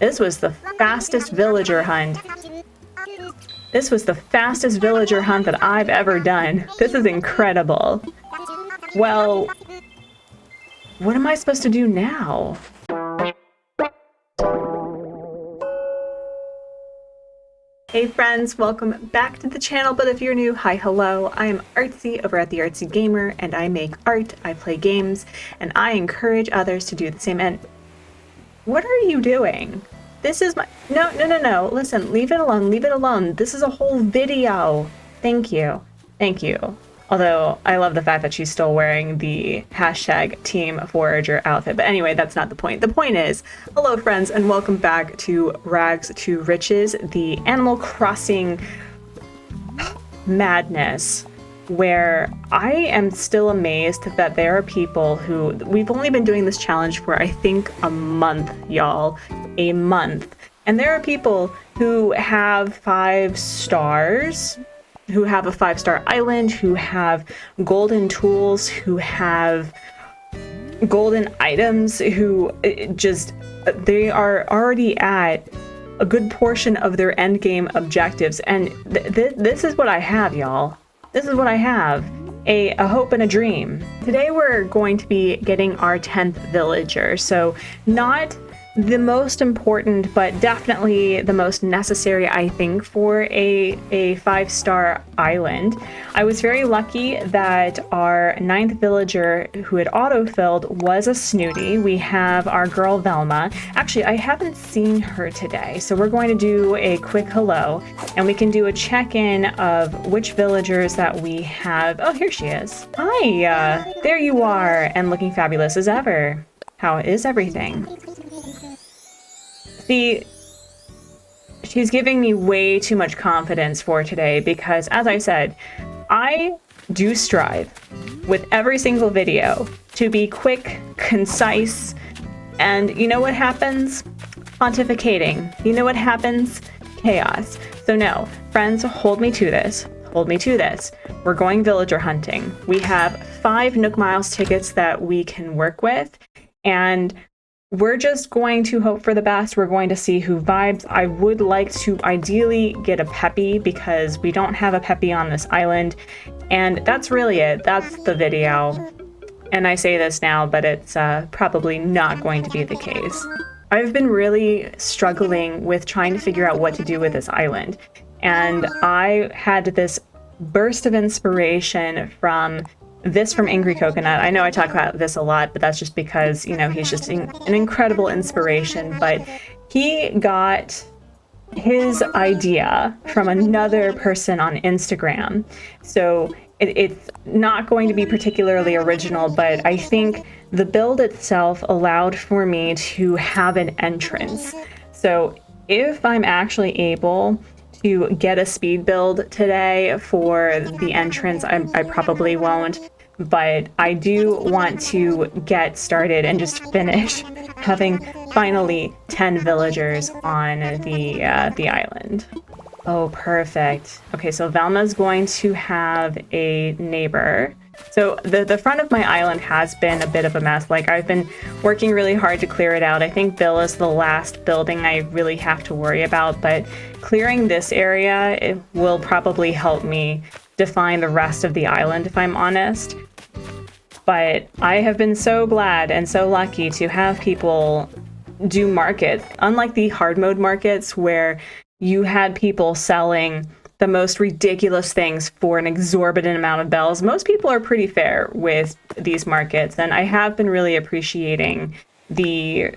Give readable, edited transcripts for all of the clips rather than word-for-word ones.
This was the fastest villager hunt. This was the fastest villager hunt that I've ever done. This is incredible. Well, what am I supposed to do now? Hey friends, welcome back to the channel, but if you're new, hi, hello. I am Artsy over at the Artsy Gamer, and I make art, I play games, and I encourage others to do the same. And what are you doing? This is my... No. Listen, leave it alone, leave it alone. This is a whole video. Thank you. Thank you. Although, I love the fact that she's still wearing the hashtag Team Forager outfit. But anyway, that's not the point. The point is, hello friends, and welcome back to Rags to Riches, the Animal Crossing madness, where I am still amazed that there are people who... We've only been doing this challenge for, I think, a month, y'all. A month. And there are people who have 5 stars... who have a 5-star island, who have golden tools, who have golden items, who they are already at a good portion of their end game objectives. And this is what I have, y'all. This is what I have. A hope and a dream. Today we're going to be getting our 10th villager. So not the most important, but definitely the most necessary, I think, for a 5-star island. I was very lucky that our 9th villager who had auto-filled was a snooty. We have our girl Velma. Actually, I haven't seen her today, so we're going to do a quick hello, and we can do a check-in of which villagers that we have. Oh, here she is. Hi, there you are, and looking fabulous as ever. How is everything? See, she's giving me way too much confidence for today because, as I said, I do strive with every single video to be quick, concise, and you know what happens? Pontificating. You know what happens? Chaos. So no, friends, hold me to this. Hold me to this. We're going villager hunting. We have 5 Nook Miles tickets that we can work with, and we're just going to hope for the best. We're going to see who vibes. I would like to ideally get a Peppy because we don't have a Peppy on this island. And that's really it. That's the video. And I say this now, but it's probably not going to be the case. I've been really struggling with trying to figure out what to do with this island. And I had this burst of inspiration from Angry Coconut. I know I talk about this a lot, but that's just because, you know, he's just an incredible inspiration. But he got his idea from another person on Instagram. So it's not going to be particularly original, but I think the build itself allowed for me to have an entrance. So if I'm actually able to get a speed build today for the entrance, I probably won't, but I do want to get started and just finish having finally 10 villagers on the island. Oh, perfect. Okay, so Velma's going to have a neighbor. So the front of my island has been a bit of a mess. Like, I've been working really hard to clear it out. I think Bill is the last building I really have to worry about, but clearing this area, it will probably help me define the rest of the island, if I'm honest. But I have been so glad and so lucky to have people do markets, unlike the hard mode markets where you had people selling the most ridiculous things for an exorbitant amount of bells. Most people are pretty fair with these markets, and I have been really appreciating the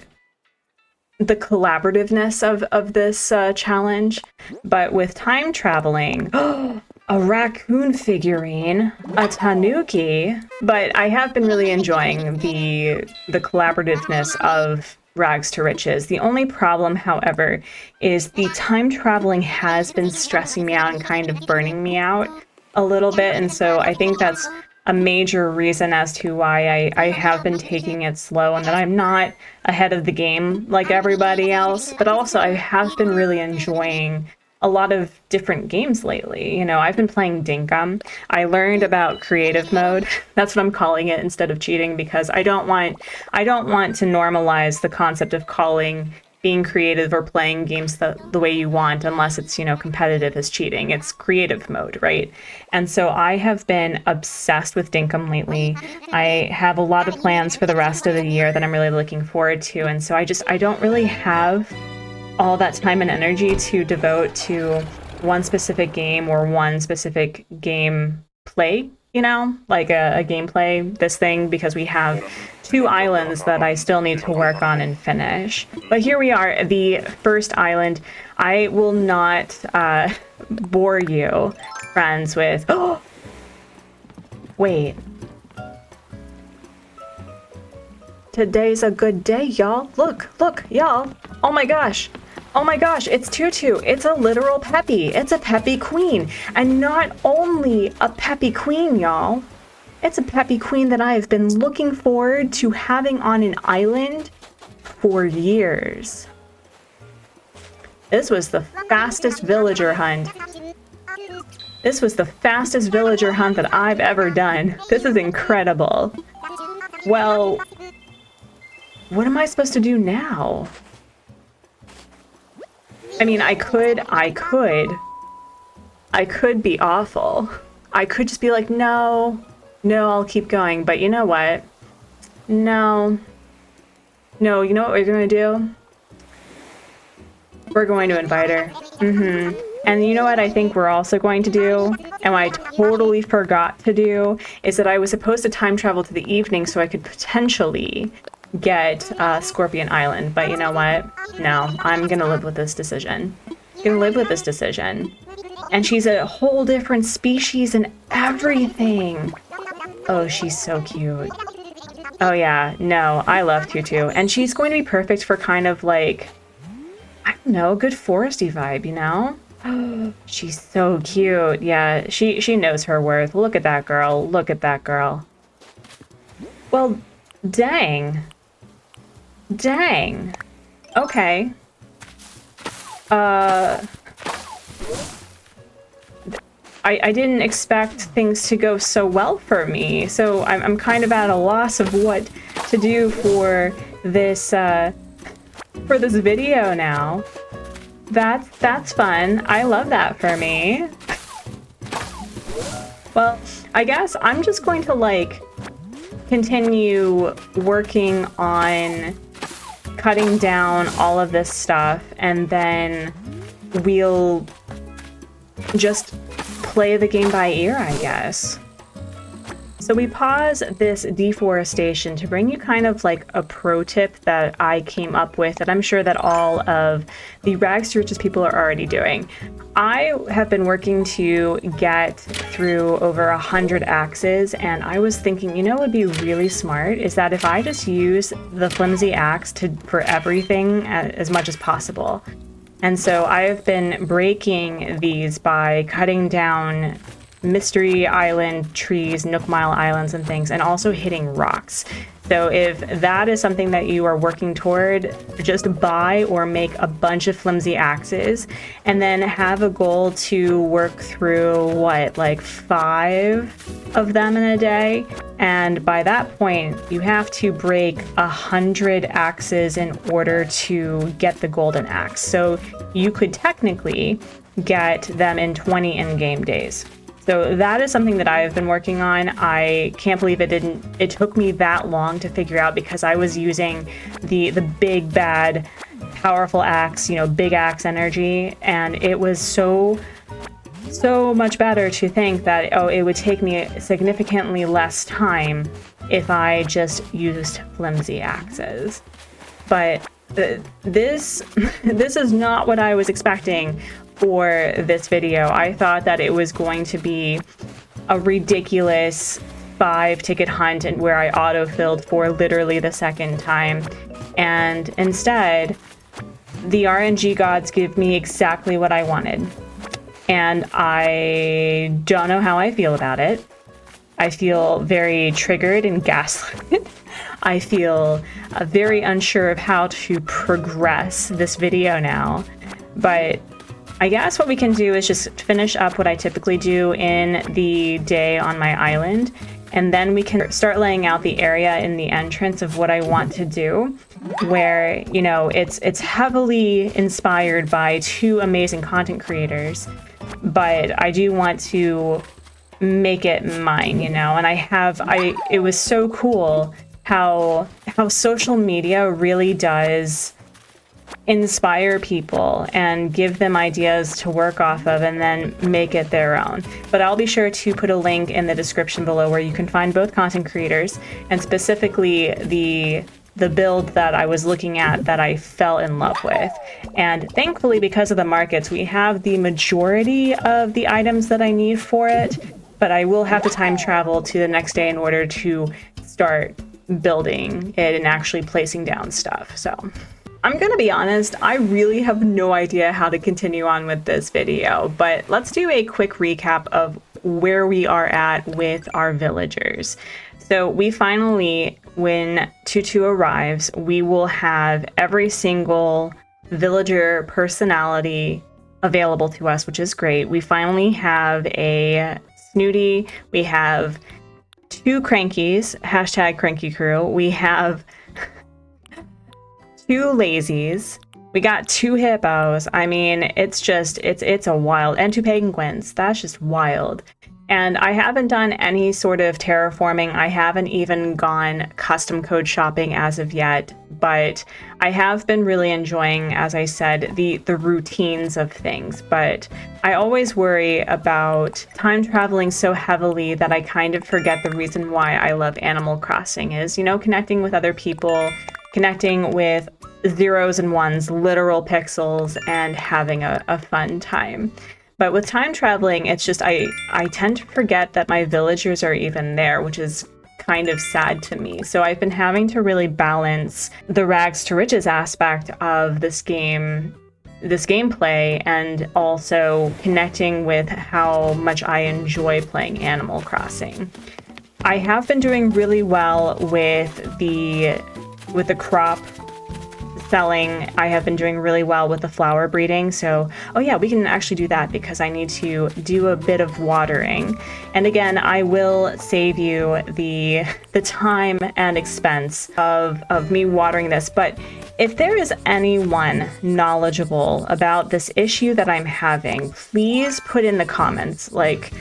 collaborativeness of this challenge. But with time traveling, a raccoon figurine, a tanuki, but I have been really enjoying the collaborativeness of Rags to Riches. The only problem, however, is the time traveling has been stressing me out and kind of burning me out a little bit, and so I think that's a major reason as to why I have been taking it slow and that I'm not ahead of the game like everybody else. But also I have been really enjoying a lot of different games lately. You know, I've been playing Dinkum. I learned about creative mode. That's what I'm calling it instead of cheating, because I don't want to normalize the concept of calling being creative or playing games the way you want, unless it's, you know, competitive is cheating. It's creative mode, right? And so I have been obsessed with Dinkum lately. I have a lot of plans for the rest of the year that I'm really looking forward to. And so I don't really have all that time and energy to devote to one specific game or one specific game play, you know, like a gameplay, this thing, because we have 2 islands that I still need to work on and finish. But here we are, the first island. I will not bore you, friends, with... Oh! Wait. Today's a good day, y'all. Look, y'all. Oh my gosh. Oh my gosh, it's Tutu. It's a literal Peppy. It's a Peppy queen. And not only a Peppy queen, y'all. It's a Peppy queen that I have been looking forward to having on an island for years. This was the fastest villager hunt. This was the fastest villager hunt that I've ever done. This is incredible. Well, what am I supposed to do now? I mean, I could be awful. I could just be like, no, I'll keep going. But you know what? No, you know what we're gonna do? We're going to invite her. And you know what I think we're also going to do, and what I totally forgot to do, is that I was supposed to time travel to the evening so I could potentially get Scorpion Island. But you know what? No, I'm gonna live with this decision. And she's a whole different species and everything. Oh, she's so cute. Oh yeah, no, I love Tutu. And she's going to be perfect for kind of like, I don't know, good foresty vibe, you know? She's so cute. Yeah, she knows her worth. Look at that girl. Look at that girl. Well, dang. Okay. I didn't expect things to go so well for me, so I'm kind of at a loss of what to do for this video now. That's fun. I love that for me. Well, I guess I'm just going to like continue working on cutting down all of this stuff, and then we'll just play the game by ear, I guess. So we pause this deforestation to bring you kind of like a pro tip that I came up with that I'm sure that all of the Rags to Riches people are already doing. I have been working to get through over 100 axes, and I was thinking, you know what would be really smart is that if I just use the flimsy axe for everything as much as possible. And so I've been breaking these by cutting down Mystery Island trees, Nook Mile Islands and things, and also hitting rocks. So if that is something that you are working toward, just buy or make a bunch of flimsy axes and then have a goal to work through, like 5 of them in a day. And by that point, you have to break 100 axes in order to get the golden axe. So you could technically get them in 20 in-game days. So that is something that I've been working on. I can't believe it took me that long to figure out, because I was using the big bad powerful axe, big axe energy, and it was so much better to think that, it would take me significantly less time if I just used flimsy axes. But this is not what I was expecting for this video. I thought that it was going to be a ridiculous 5-ticket hunt and where I auto-filled for literally the second time. And instead, the RNG gods give me exactly what I wanted. And I don't know how I feel about it. I feel very triggered and gaslit. I feel very unsure of how to progress this video now. But I guess what we can do is just finish up what I typically do in the day on my island, and then we can start laying out the area in the entrance of what I want to do, where, you know, it's heavily inspired by two amazing content creators, but I do want to make it mine, you know. And it was so cool how social media really does inspire people and give them ideas to work off of and then make it their own. But I'll be sure to put a link in the description below where you can find both content creators, and specifically the build that I was looking at that I fell in love with. And thankfully, because of the markets, we have the majority of the items that I need for it, but I will have to time travel to the next day in order to start building it and actually placing down stuff. So I'm gonna be honest, I really have no idea how to continue on with this video, but let's do a quick recap of where we are at with our villagers. So we finally, when Tutu arrives, we will have every single villager personality available to us, which is great. We finally have a Snooty, we have 2 Crankies, hashtag Cranky Crew, we have 2 Lazies, we got 2 Hippos. I mean, it's a wild, and 2 Penguins. That's just wild. And I haven't done any sort of terraforming. I haven't even gone custom code shopping as of yet, but I have been really enjoying, as I said, the routines of things. But I always worry about time traveling so heavily that I kind of forget the reason why I love Animal Crossing is, you know, connecting with other people, connecting with zeros and ones, literal pixels, and having a fun time. But with time traveling, it's just I tend to forget that my villagers are even there, which is kind of sad to me. So I've been having to really balance the rags to riches aspect of this gameplay, and also connecting with how much I enjoy playing Animal Crossing. I have been doing really well with the crop selling. I have been doing really well with the flower breeding. So, oh yeah, we can actually do that because I need to do a bit of watering. And again, I will save you the time and expense of me watering this. But if there is anyone knowledgeable about this issue that I'm having, please put in the comments. Like,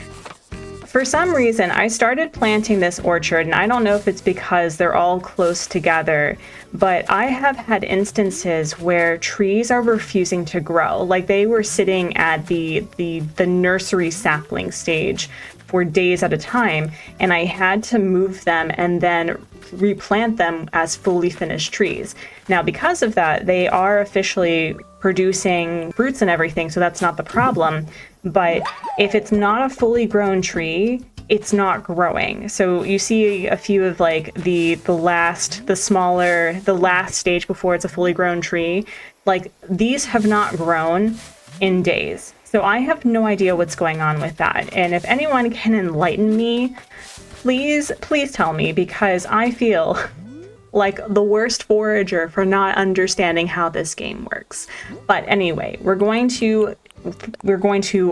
for some reason, I started planting this orchard, and I don't know if it's because they're all close together, but I have had instances where trees are refusing to grow. Like, they were sitting at the nursery sapling stage for days at a time, and I had to move them and then replant them as fully finished trees. Now, because of that, they are officially producing fruits and everything, so that's not the problem. But if it's not a fully grown tree, it's not growing. So you see a few of like the last stage before it's a fully grown tree. Like, these have not grown in days. So I have no idea what's going on with that. And if anyone can enlighten me, please tell me, because I feel like the worst forager for not understanding how this game works. But anyway, we're going to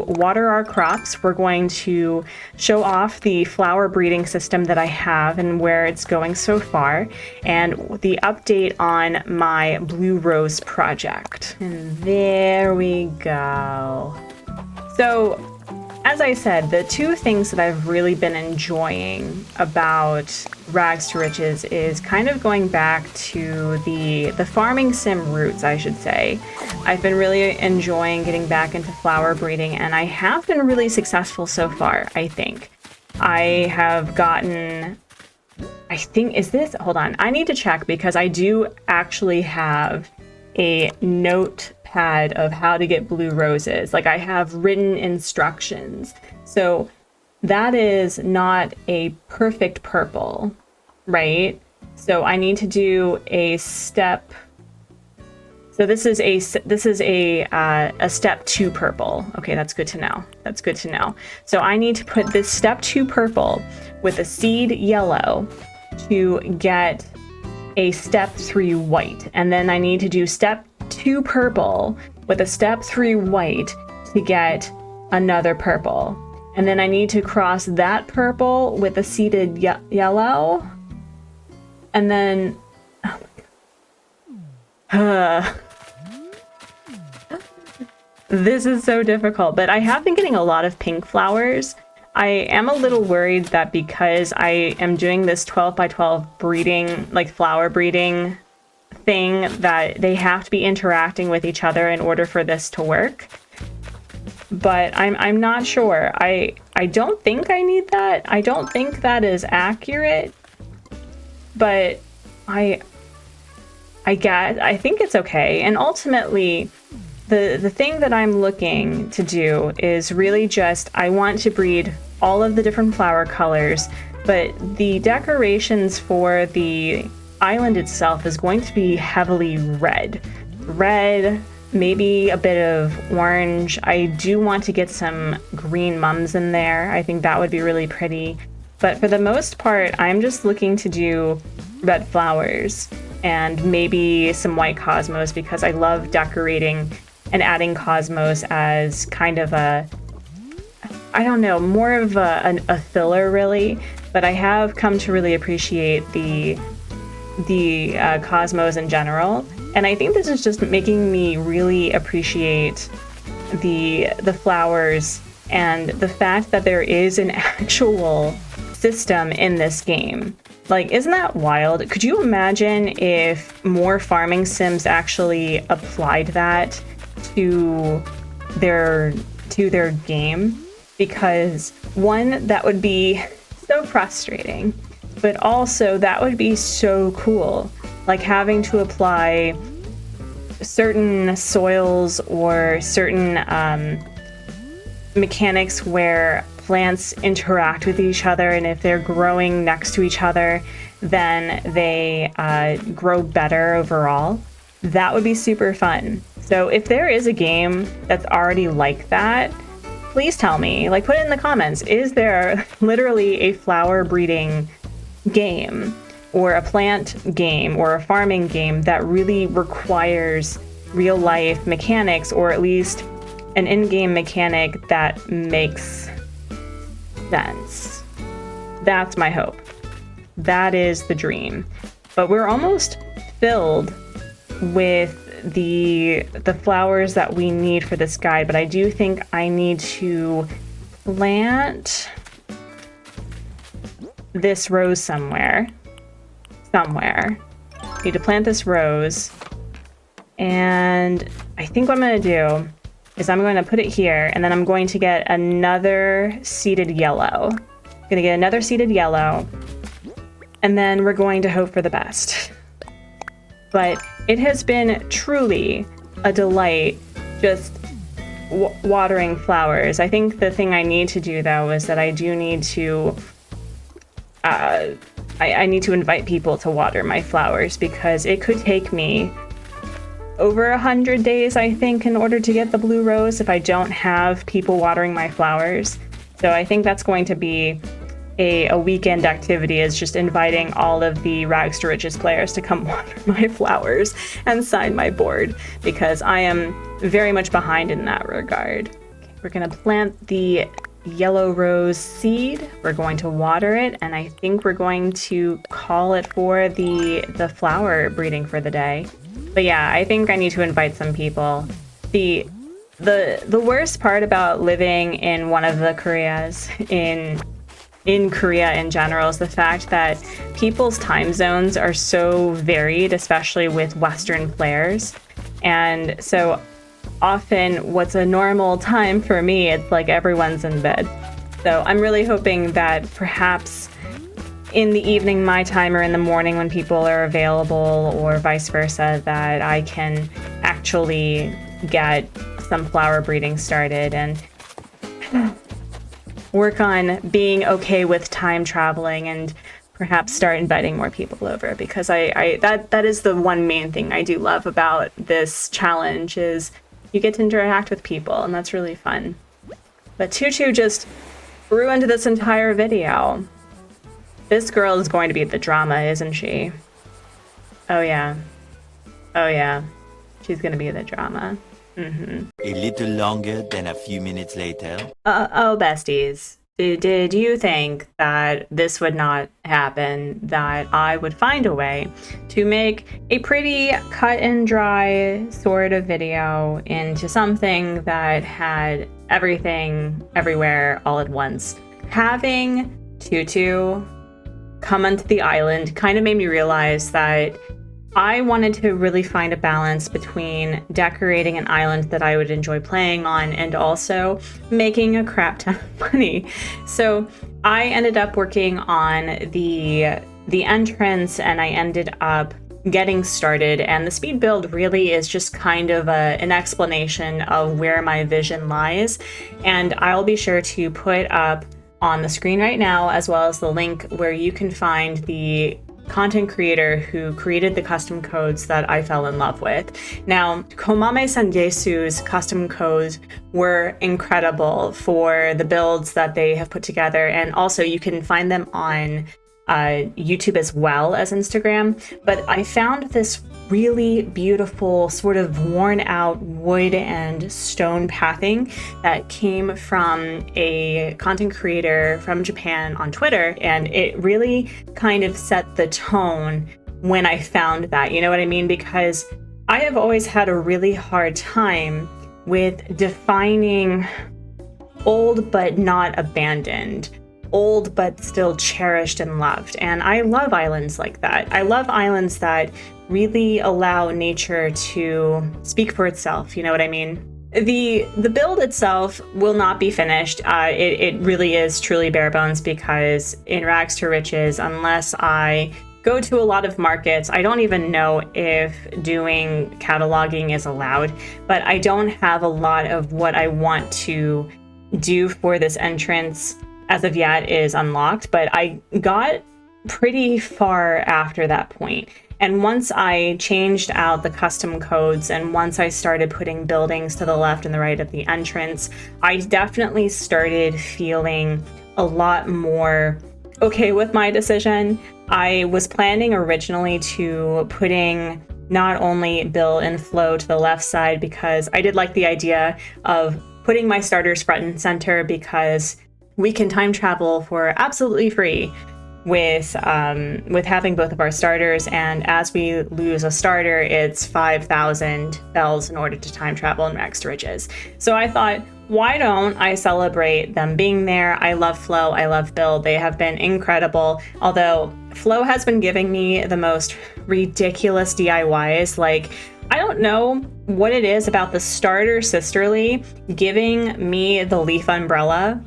water our crops. We're going to show off the flower breeding system that I have and where it's going so far, and the update on my blue rose project. And there we go. So, as I said, the 2 things that I've really been enjoying about Rags to Riches is kind of going back to the farming sim roots, I should say. I've been really enjoying getting back into flower breeding, and I have been really successful so far, I think. I have gotten, hold on, I need to check, because I do actually have a notepad of how to get blue roses. Like, I have written instructions. So that is not a perfect purple, right? So I need to do a step. So this is a step 2 purple. Okay, that's good to know. That's good to know. So I need to put this step 2 purple with a seed yellow to get a step 3 white. And then I need to do step 2 purple with a step 3 white to get another purple. And then I need to cross that purple with a seeded yellow. And then... This is so difficult, but I have been getting a lot of pink flowers. I am a little worried that because I am doing this 12 by 12 breeding, like flower breeding thing, that they have to be interacting with each other in order for this to work. But I'm not sure. I don't think I need that. I don't think that is accurate. But I think it's okay. And ultimately, the thing that I'm looking to do is really just, I want to breed all of the different flower colors, but the decorations for the island itself is going to be heavily red. Red, maybe a bit of orange. I do want to get some green mums in there. I think that would be really pretty. But for the most part, I'm just looking to do red flowers and maybe some white cosmos, because I love decorating and adding cosmos as kind of a, I don't know, more of a filler really. But I have come to really appreciate the cosmos in general. And I think this is just making me really appreciate the flowers and the fact that there is an actual system in this game. Like, isn't that wild? Could you imagine if more farming sims actually applied that to their game? Because one, that would be so frustrating, but also that would be so cool. Like having to apply certain soils or certain mechanics where plants interact with each other, and if they're growing next to each other, then they grow better overall. That would be super fun. So if there is a game that's already like that, please tell me. Like, put it in the comments. Is there literally a flower breeding game or a plant game or a farming game that really requires real life mechanics, or at least an in-game mechanic that makes sense? That's my hope. That is the dream. But we're almost filled with the flowers that we need for this guide, but I do think I need to plant this rose somewhere. Need to plant this rose, and I think what I'm going to do is I'm going to put it here, and then I'm going to get another seeded yellow. I'm going to get another seeded yellow, and then we're going to hope for the best. But it has been truly a delight just watering flowers. I think the thing I need to do, though, is that I do need to I need to invite people to water my flowers, because it could take me over 100 days, I think, in order to get the blue rose if I don't have people watering my flowers. So I think that's going to be a weekend activity, is just inviting all of the Rags to Riches players to come water my flowers and sign my board, because I am very much behind in that regard. Okay, we're going to plant the yellow rose seed. We're going to water it, and I think we're going to call it for the flower breeding for the day. But yeah, I think I need to invite some people. The worst part about living in one of the Koreas in Korea in general is the fact that people's time zones are so varied, especially with Western players. And so often what's a normal time for me, it's like everyone's in bed. So I'm really hoping that perhaps in the evening my time, or in the morning when people are available, or vice versa, that I can actually get some flower breeding started and work on being okay with time traveling, and perhaps start inviting more people over, because that is the one main thing I do love about this challenge, is you get to interact with people, and that's really fun. But Tutu just grew into this entire video. This girl is going to be the drama, isn't she? Oh yeah. Oh yeah. She's gonna be the drama. A little longer than a few minutes later. Oh, besties. Did you think that this would not happen, that I would find a way to make a pretty cut and dry sort of video into something that had everything, everywhere, all at once? Having Tutu come onto the island kind of made me realize that I wanted to really find a balance between decorating an island that I would enjoy playing on and also making a crap ton of money. So I ended up working on the entrance, and I ended up getting started, and the speed build really is just kind of an explanation of where my vision lies, and I'll be sure to put up on the screen right now, as well as the link where you can find the content creator who created the custom codes that I fell in love with. Now, Komame Sangesu's custom codes were incredible for the builds that they have put together, and also you can find them on YouTube as well as Instagram. But I found this really beautiful sort of worn out wood and stone pathing that came from a content creator from Japan on Twitter, and it really kind of set the tone when I found that, you know what I mean? Because I have always had a really hard time with defining old but not abandoned, old but still cherished and loved. And I love islands like that. I love islands that really allow nature to speak for itself, you know what I mean? The build itself will not be finished. It really is truly bare bones, because in Rags to Riches, unless I go to a lot of markets, I don't even know if doing cataloging is allowed, but I don't have a lot of what I want to do for this entrance as of yet is unlocked, but I got pretty far after that point. And once I changed out the custom codes, and once I started putting buildings to the left and the right of the entrance, I definitely started feeling a lot more okay with my decision. I was planning originally to putting not only Bill and Flo to the left side, because I did like the idea of putting my starters front and center, because we can time travel for absolutely free with having both of our starters, and as we lose a starter, it's 5,000 bells in order to time travel in Rags to Riches. So I thought, why don't I celebrate them being there? I love Flo, I love Bill, they have been incredible, although Flo has been giving me the most ridiculous DIYs. Like, I don't know what it is about the starter sisterly giving me the leaf umbrella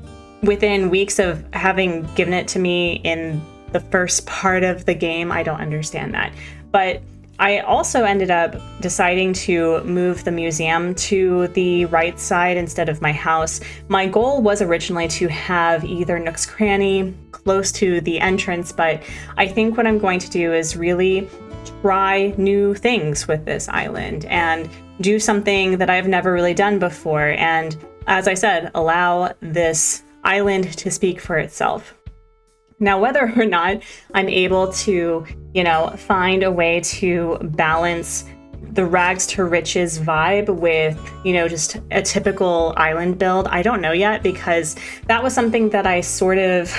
within weeks of having given it to me in the first part of the game. I don't understand that. But I also ended up deciding to move the museum to the right side instead of my house. My goal was originally to have either Nook's Cranny close to the entrance, but I think what I'm going to do is really try new things with this island and do something that I've never really done before. And as I said, allow this island to speak for itself. Now, whether or not I'm able to, find a way to balance the Rags to Riches vibe with, just a typical island build, I don't know yet, because that was something that I sort of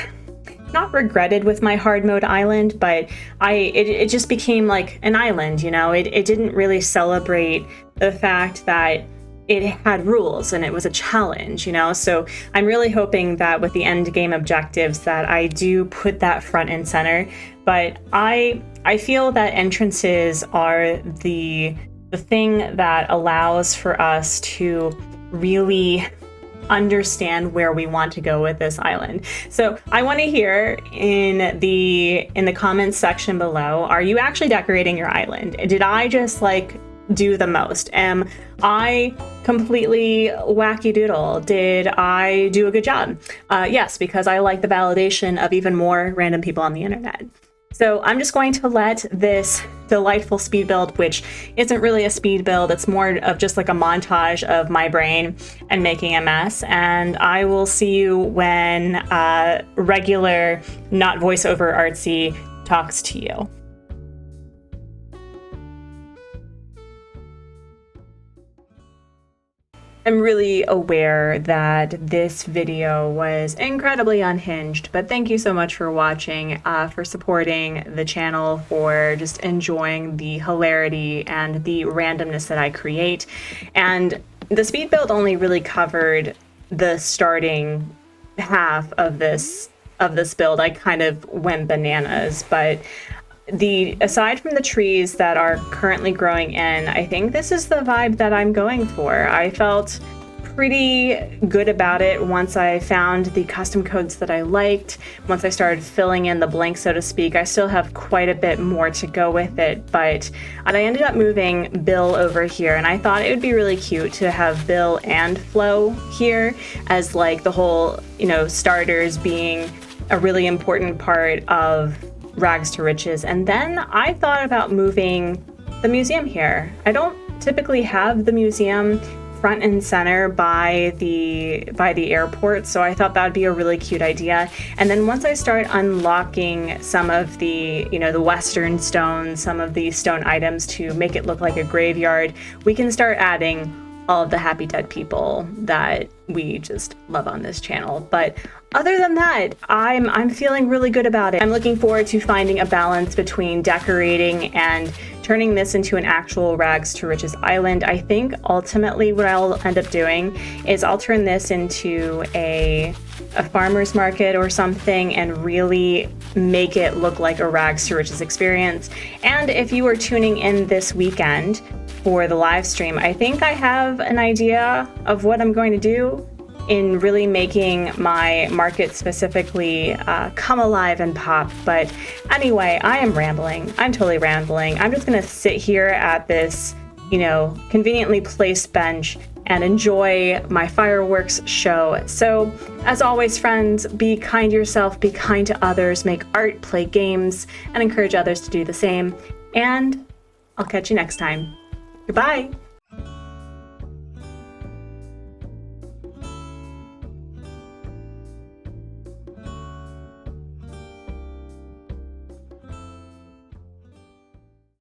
not regretted with my hard mode island, but it just became like an island, it didn't really celebrate the fact that it had rules and it was a challenge, so I'm really hoping that with the end game objectives that I do put that front and center. But I feel that entrances are the thing that allows for us to really understand where we want to go with this island. So I want to hear in the comments section below, are you actually decorating your island? Did I just do the most? Am I completely wacky doodle? Did I do a good job? Yes, because I like the validation of even more random people on the internet. So I'm just going to let this delightful speed build, which isn't really a speed build, it's more of just like a montage of my brain and making a mess. And I will see you when regular, not voiceover Artsy talks to you. I'm really aware that this video was incredibly unhinged, but thank you so much for watching, for supporting the channel, for just enjoying the hilarity and the randomness that I create. And the speed build only really covered the starting half of this build. I kind of went bananas, but aside from the trees that are currently growing in, I think this is the vibe that I'm going for. I felt pretty good about it once I found the custom codes that I liked, once I started filling in the blanks, so to speak. I still have quite a bit more to go with it, but I ended up moving Bill over here, and I thought it would be really cute to have Bill and Flo here as like the whole, starters being a really important part of Rags to Riches. And then I thought about moving the museum here. I don't typically have the museum front and center by the airport, so I thought that would be a really cute idea. And then once I start unlocking some of the the western stones, some of the stone items to make it look like a graveyard, we can start adding all of the happy dead people that we just love on this channel. But other than that, I'm feeling really good about it. I'm looking forward to finding a balance between decorating and turning this into an actual Rags to Riches island. I think ultimately what I'll end up doing is I'll turn this into a farmer's market or something and really make it look like a Rags to Riches experience. And if you are tuning in this weekend for the live stream, I think I have an idea of what I'm going to do in really making my market specifically come alive and pop. But anyway, I am rambling. I'm totally rambling. I'm just gonna sit here at this, conveniently placed bench and enjoy my fireworks show. So as always, friends, be kind to yourself, be kind to others, make art, play games, and encourage others to do the same. And I'll catch you next time. Goodbye.